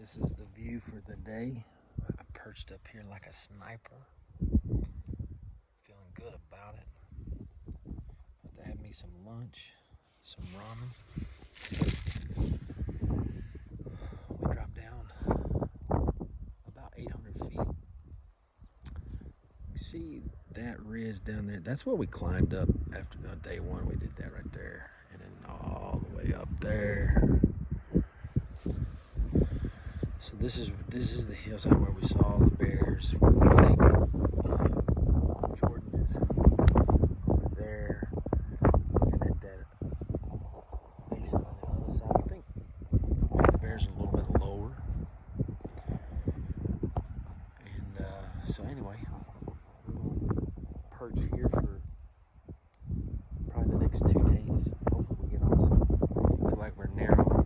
This is the view for the day. I perched up here like a sniper. Feeling good about it. About to have me some lunch, some ramen. We dropped down about 800 feet. You see that ridge down there? That's what we climbed up after day one. We did that right there. And then all the way up there. So this is the hillside where we saw the bears. We think Jordan is over there, looking at that basin on the other side. I think the bears are a little bit lower. And so anyway, we'll perch here for probably the next 2 days. Hopefully we get on some. I feel like we're narrow.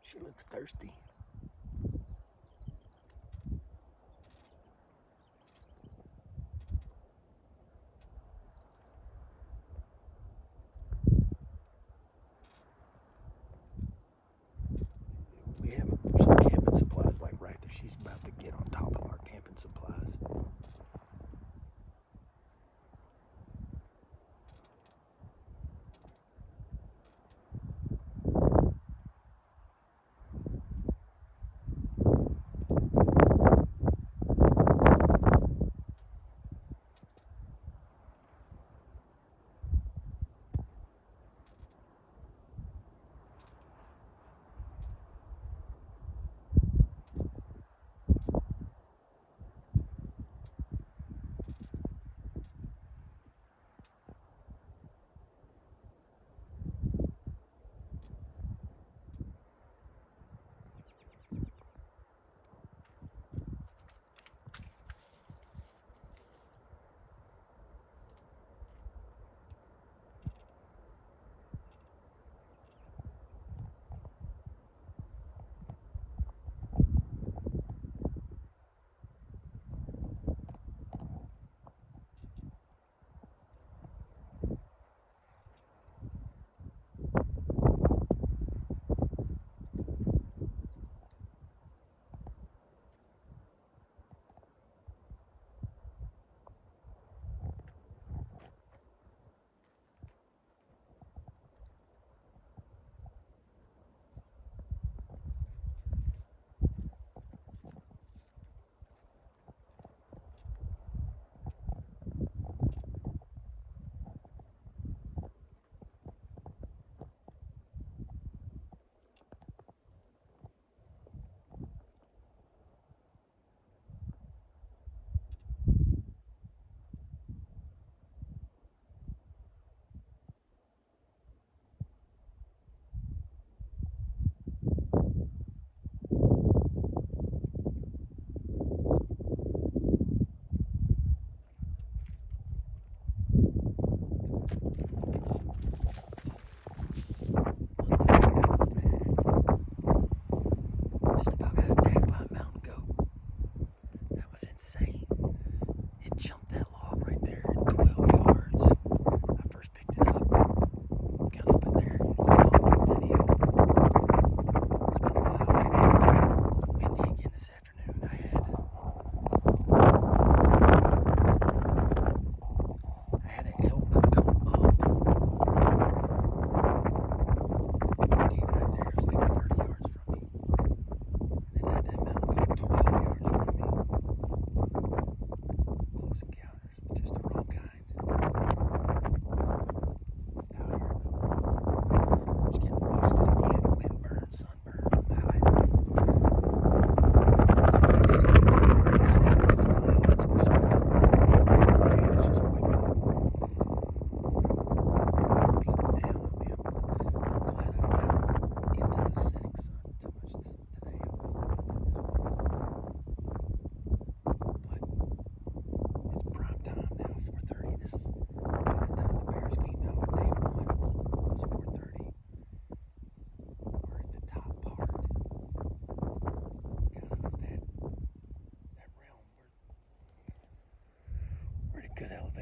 She looks thirsty. We have some camping supplies like right there. She's about to get on top of our camping supplies.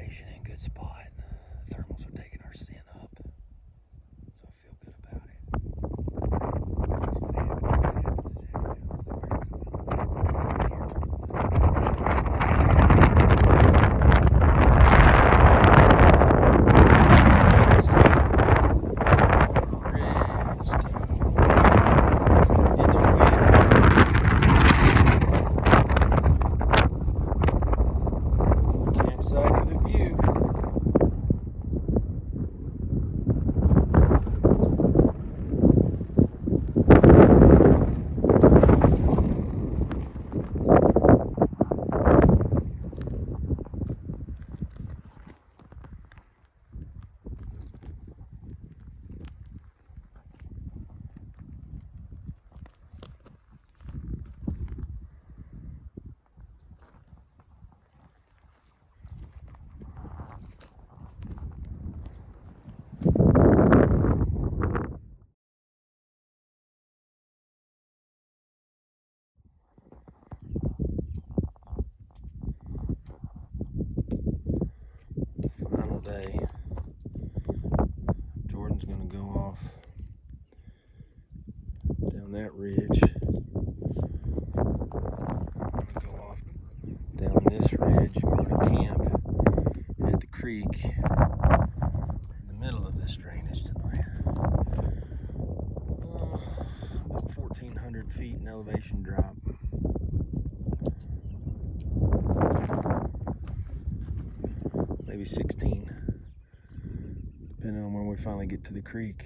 location and good spot. The thermals are taking our scent up, so I feel good about it. What's going to happen? What happens is campsite with a view. Final day. Jordan's gonna go off down that ridge. I'm gonna go off down this ridge and go to camp at the creek in the middle of this drainage tonight. About 1,400 feet in elevation drop. Maybe 16, depending on when we finally get to the creek.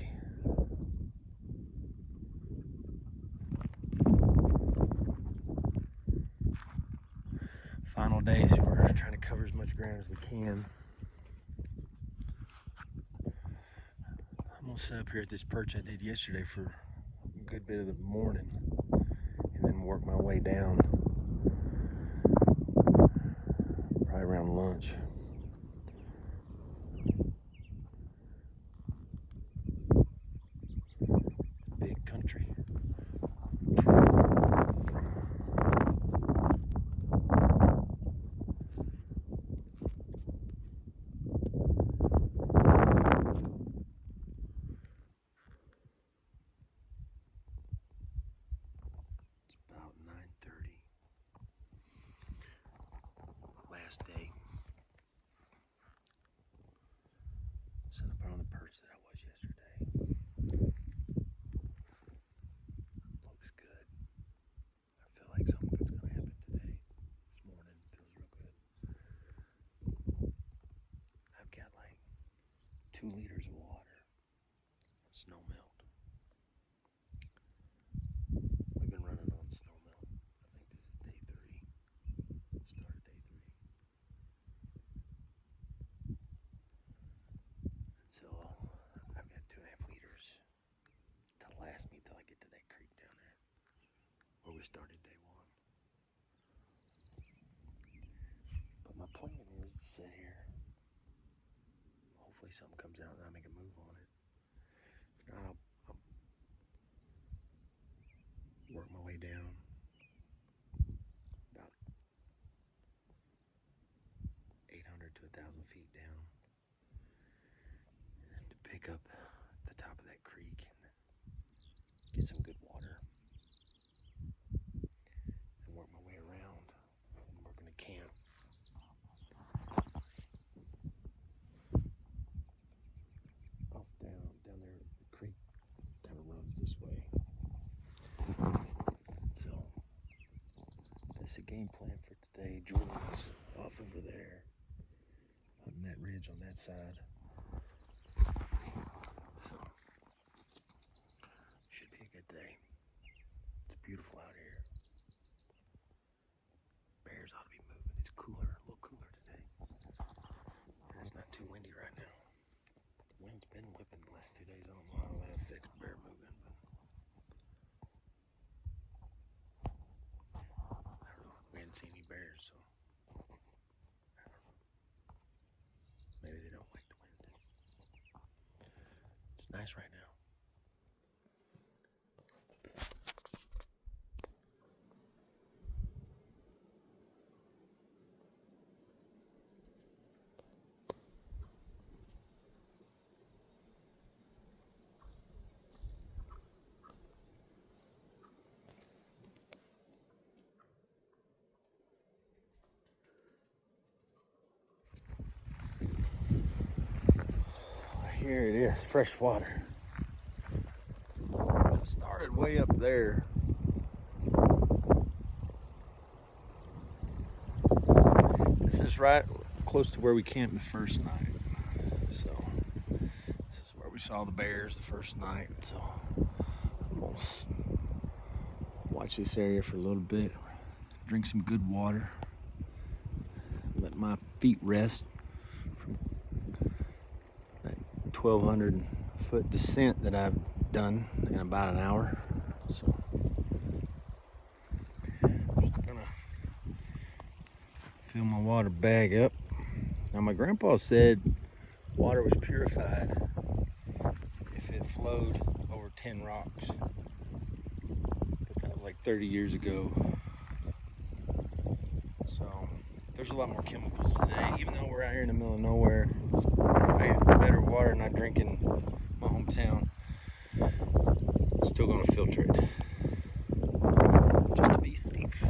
Final day, so we're trying to cover as much ground as we can. I'm gonna set up here at this perch I did yesterday for a good bit of the morning, and then work my way down, probably around lunch. Big country. About 9:30. Last day. Set up on the perch that I was yesterday. Looks good. I feel like something good's gonna happen today. This morning feels real good. I've got like 2 liters of water. Snow melt. We've been running on snow melt. I think this is day 3. Started day 3. So I've got 2.5 liters to last me till I get to that creek down there where we started day 1. But my plan is to sit here. Hopefully something comes out and I make a move on it. If not, I'll work my way down about 800 to 1,000 feet down to pick up the top of that creek and get some good water and work my way around and work in a camp. Off down there, the creek kind of runs this way. So that's the game plan for today. Jordan's off over there on that ridge on that side. So should be a good day. It's beautiful out here. Bears ought to be moving. It's cooler, a little cooler today. And it's not too windy right now. The wind's been whipping the last 2 days. I don't know how that affects bear movement, but I don't know. We hadn't seen any bears, so I don't know. Maybe they don't like the wind. It's nice right now. Here it is, fresh water. It started way up there. This is right close to where we camped the first night. So this is where we saw the bears the first night. So I'm gonna watch this area for a little bit, drink some good water, let my feet rest from that 1,200 foot descent that I've done in about an hour. So just gonna fill my water bag up. Now my grandpa said water was purified if it flowed over 10 rocks, but that was like 30 years ago. So there's a lot more chemicals today, even though we're out here in the middle of nowhere. It's better water than I drink in my hometown. I'm still gonna filter it just to be safe.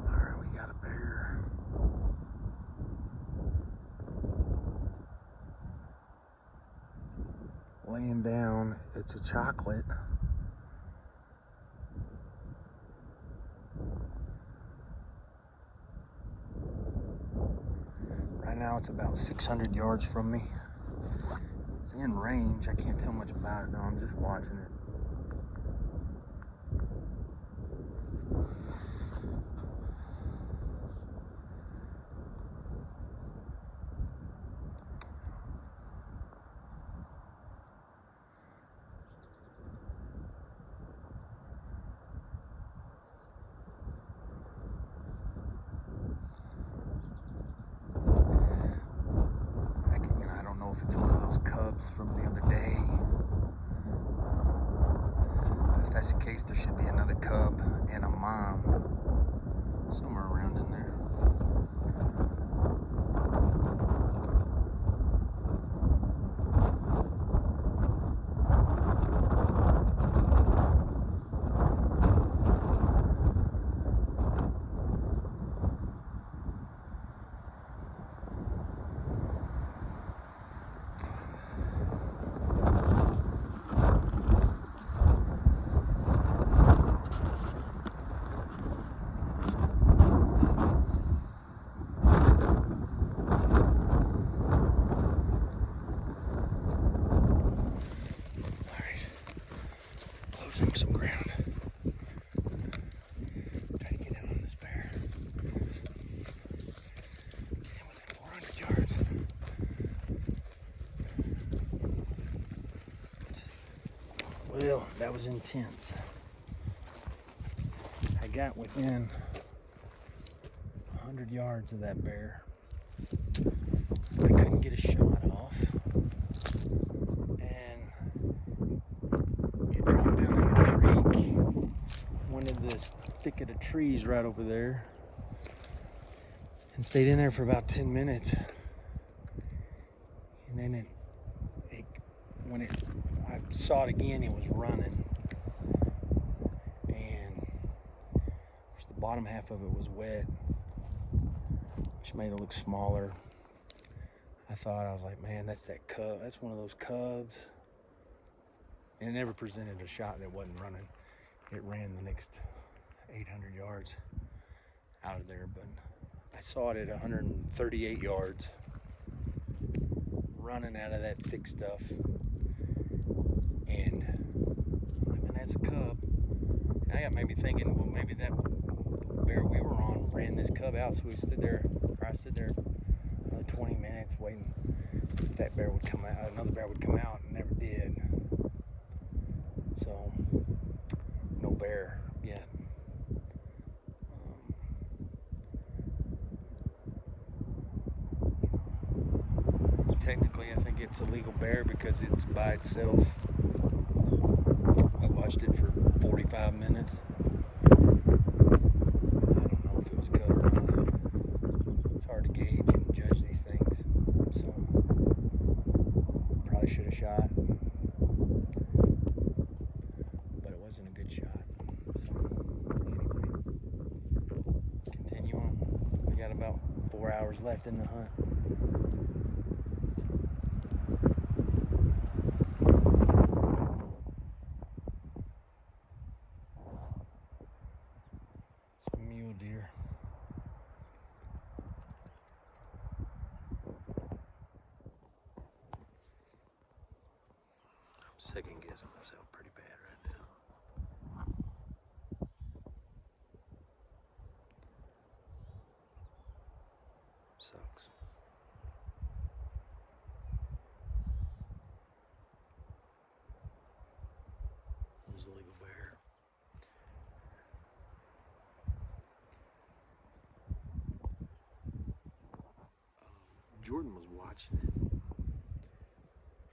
Alright, we got a bear. Laying down. It's a chocolate. Right now it's about 600 yards from me. It's in range. I can't tell much about it though. I'm just watching it. I don't know if it's one of those cubs from the other day. But if that's the case, there should be another cub and a mom somewhere around in there. Some ground. Trying to get in on this bear. And within 400 yards. Well, that was intense. I got within 100 yards of that bear. I couldn't get a shot off. One of this thicket of trees right over there, and stayed in there for about 10 minutes. And then when I saw it again, it was running, and the bottom half of it was wet, which made it look smaller. I was like, man, that's that cub. That's one of those cubs. And it never presented a shot that wasn't running. It ran the next 800 yards out of there, but I saw it at 138 yards running out of that thick stuff, and I mean, that's a cub. And that got me thinking, well, maybe that bear we were on ran this cub out, so I stood there another 20 minutes waiting if that bear would come out, another bear would come out, and never did. So no bear yet. Technically, I think it's a legal bear because it's by itself. I watched it for 45 minutes. I don't know if it was cut or not. It's hard to gauge and judge these things. So, probably should have shot. But it wasn't a good shot. So, anyway. hours left in the hunt. Some mule deer. I'm second guessing myself pretty bad right now. Sucks. It was a legal bear. Jordan was watching it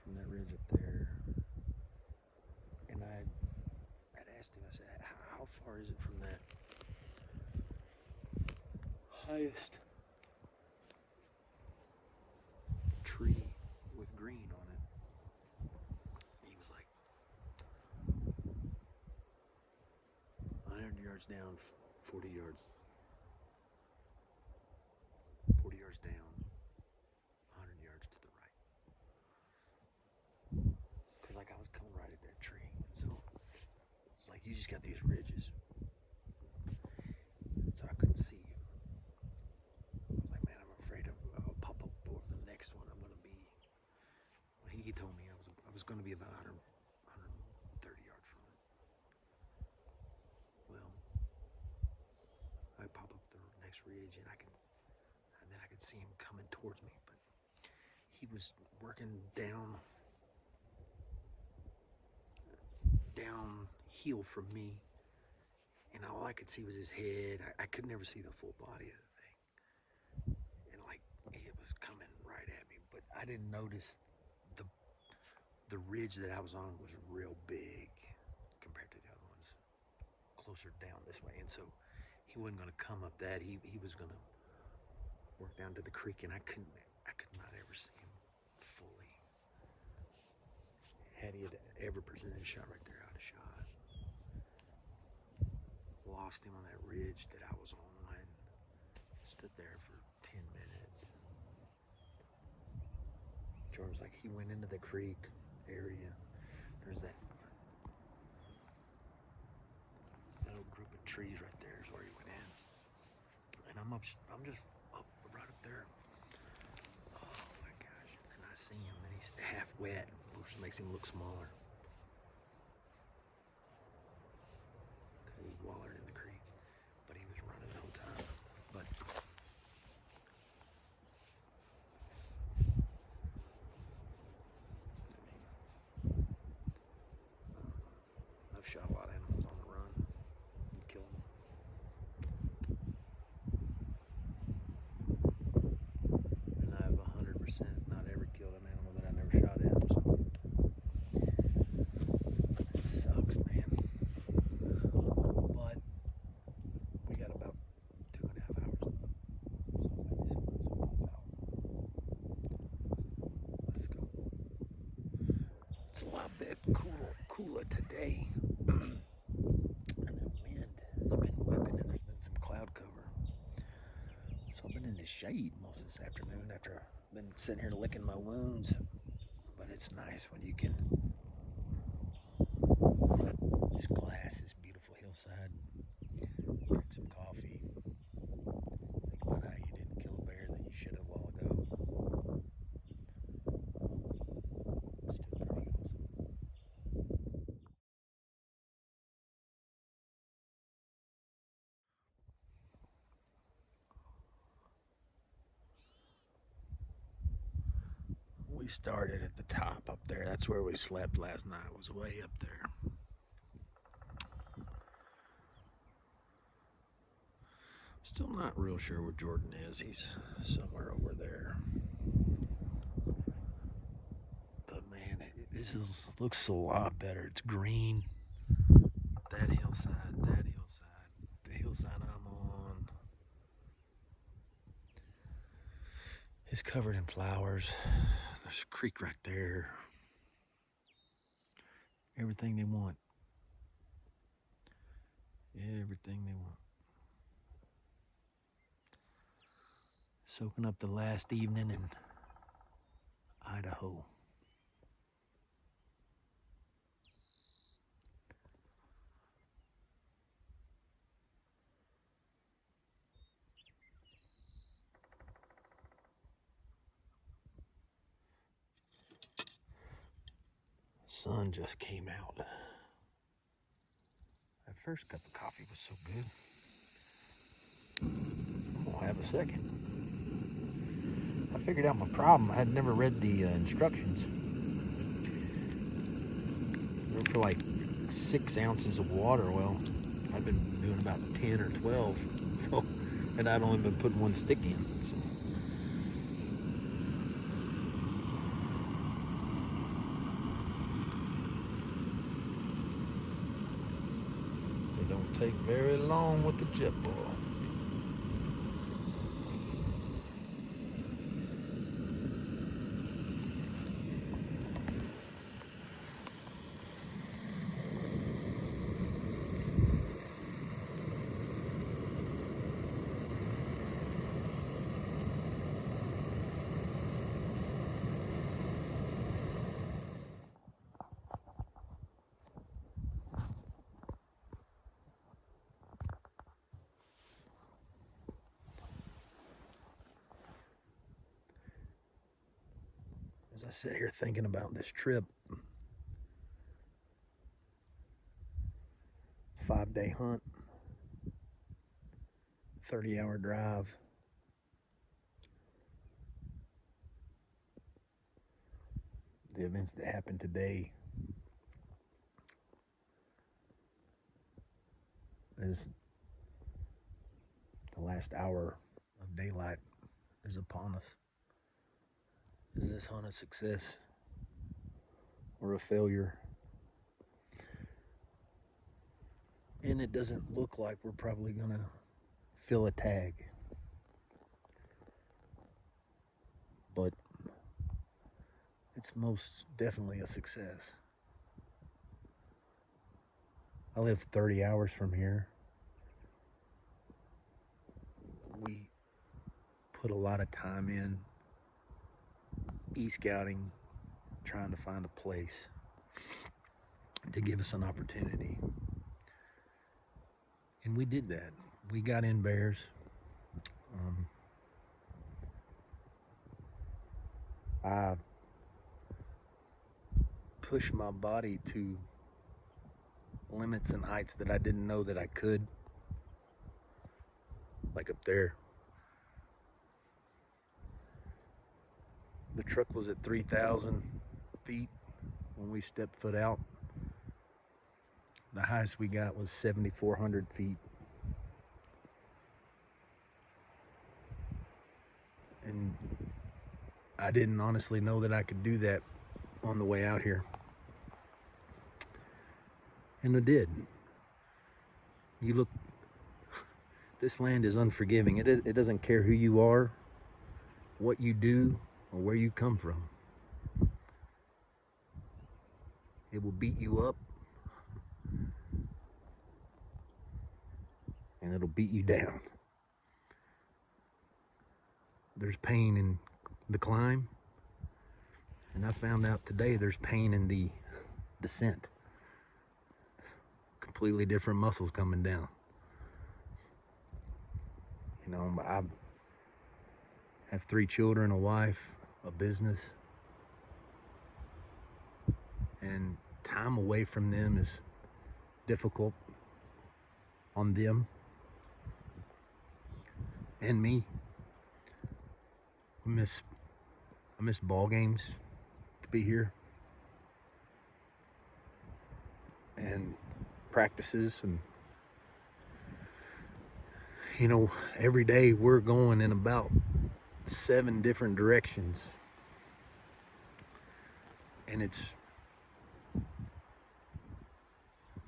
from that ridge up there, and I had asked him, I said, how far is it from that highest tree with green on it? And he was like, 100 yards down, 40 yards. 40 yards down, 100 yards to the right. Because like I was coming right at that tree, and so it's like you just got these ridges, so I couldn't see you. I was like, man, I'm afraid I'll pop up over the next one. I'm gonna be. When he told me I was gonna be about 130 yards from it. Well, I pop up the next ridge, and then I could see him coming towards me, but he was working downhill from me, and all I could see was his head. I could never see the full body of the thing, and like it was coming right at me, but I didn't notice the ridge that I was on was real big compared to the other ones closer down this way, and so he wasn't going to come up that. He was going to work down to the creek, and I could not ever see him fully. Had he ever presented a shot right there, I'd have shot. Lost him on that ridge that I was on. Stood there for 10 minutes. Jordan's like, he went into the creek area. There's that little group of trees right there is where he went in. And I'm just up right up there. Oh my gosh. And I see him, and he's half wet, which makes him look smaller. Because he wallered in the creek, but he was running the whole time. But I've shot a lot of animals on the run and killed them. And I've 100% not ever killed an animal that I never shot at. So. Sucks, man. But we got about 2.5 hours left. So maybe someone's will pop out. Let's go. It's a lot bit cooler today. And that wind has been whipping, and there's been some cloud cover. So I've been in the shade most of this afternoon after I've been sitting here licking my wounds. But it's nice when you can just glass this beautiful hillside, drink some coffee, think about how you didn't kill a bear that you should have a while ago. It's still pretty awesome. We started at the top up there. That's where we slept last night, was way up there. Still not real sure where Jordan is. He's somewhere over there. But man, looks a lot better. It's green. That hillside, the hillside I'm on is covered in flowers. There's a creek right there. Everything they want. Everything they want. Soaking up the last evening in Idaho. Sun just came out. That first cup of coffee was so good. I'm gonna have a second. I figured out my problem. I had never read the instructions. They're for like 6 ounces of water. Well, I've been doing about 10 or 12. So, and I'd only been putting 1 stick in. So. They don't take very long with the jet boil. As I sit here thinking about this trip, 5-day hunt, 30-hour drive. The events that happened today is the last hour of daylight is upon us. Is this hunt a success or a failure? And it doesn't look like we're probably gonna fill a tag. But it's most definitely a success. I live 30 hours from here. We put a lot of time in e-scouting, trying to find a place to give us an opportunity. And we did that. We got in bears. I pushed my body to limits and heights that I didn't know that I could. Like up there. The truck was at 3,000 feet when we stepped foot out. The highest we got was 7,400 feet. And I didn't honestly know that I could do that on the way out here. And I did. You look, this land is unforgiving. It doesn't care who you are, what you do, or where you come from. It will beat you up, and it'll beat you down. There's pain in the climb, and I found out today there's pain in the descent. Completely different muscles coming down. You know, I have 3 children, a wife, a business, and time away from them is difficult on them and me. I miss ball games to be here, and practices, and you know, every day we're going in about 7 different directions, and it's,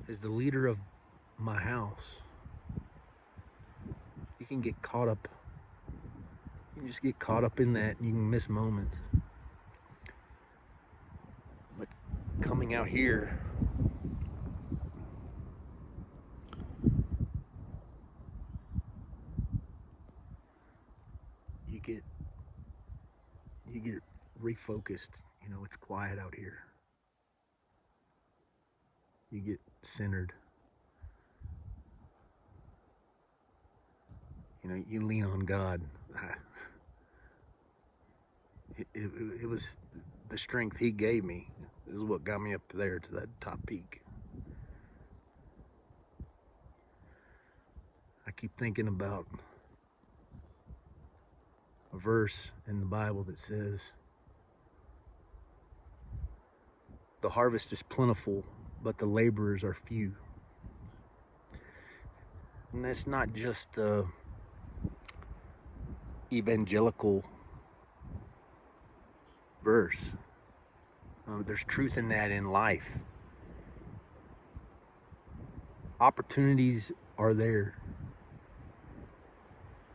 as the leader of my house, you can get caught up. You can just get caught up in that, and you can miss moments. But coming out here, you get you get refocused. You know, it's quiet out here. You get centered. You know, you lean on God. It was the strength He gave me is what got me up there to that top peak. I keep thinking about a verse in the Bible that says, "The harvest is plentiful, but the laborers are few." And that's not just evangelical verse. There's truth in that in life. Opportunities are there.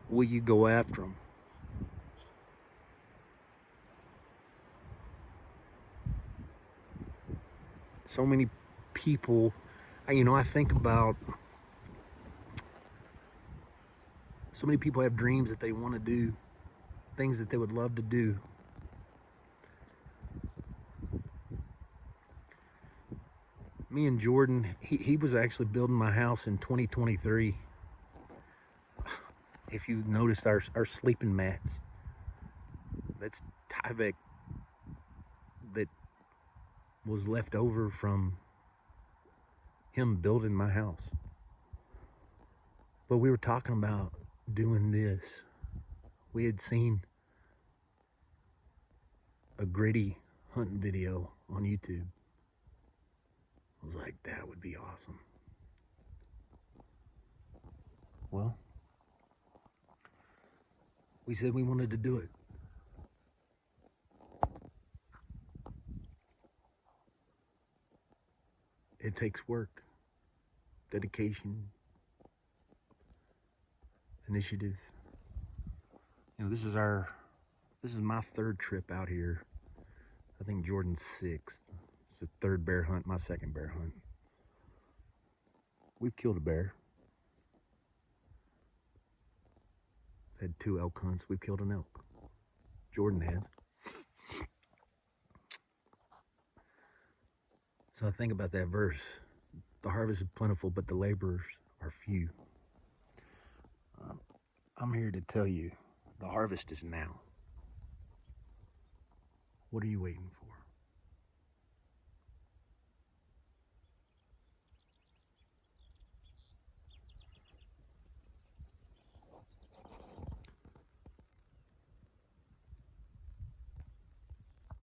Will you go after them? So many people, I think about so many people have dreams that they want to do, things that they would love to do. Me and Jordan, he was actually building my house in 2023. If you noticed our sleeping mats, that's Tyvek that was left over from him building my house. But we were talking about doing this. We had seen a gritty hunting video on YouTube. I was like, that would be awesome. Well, we said we wanted to do it. It takes work, dedication, initiative. This is my third trip out here. I think Jordan's sixth. It's the third bear hunt, my second bear hunt. We've killed a bear. Had 2 elk hunts. We've killed an elk. Jordan has. So I think about that verse. The harvest is plentiful, but the laborers are few. I'm here to tell you, the harvest is now. What are you waiting for?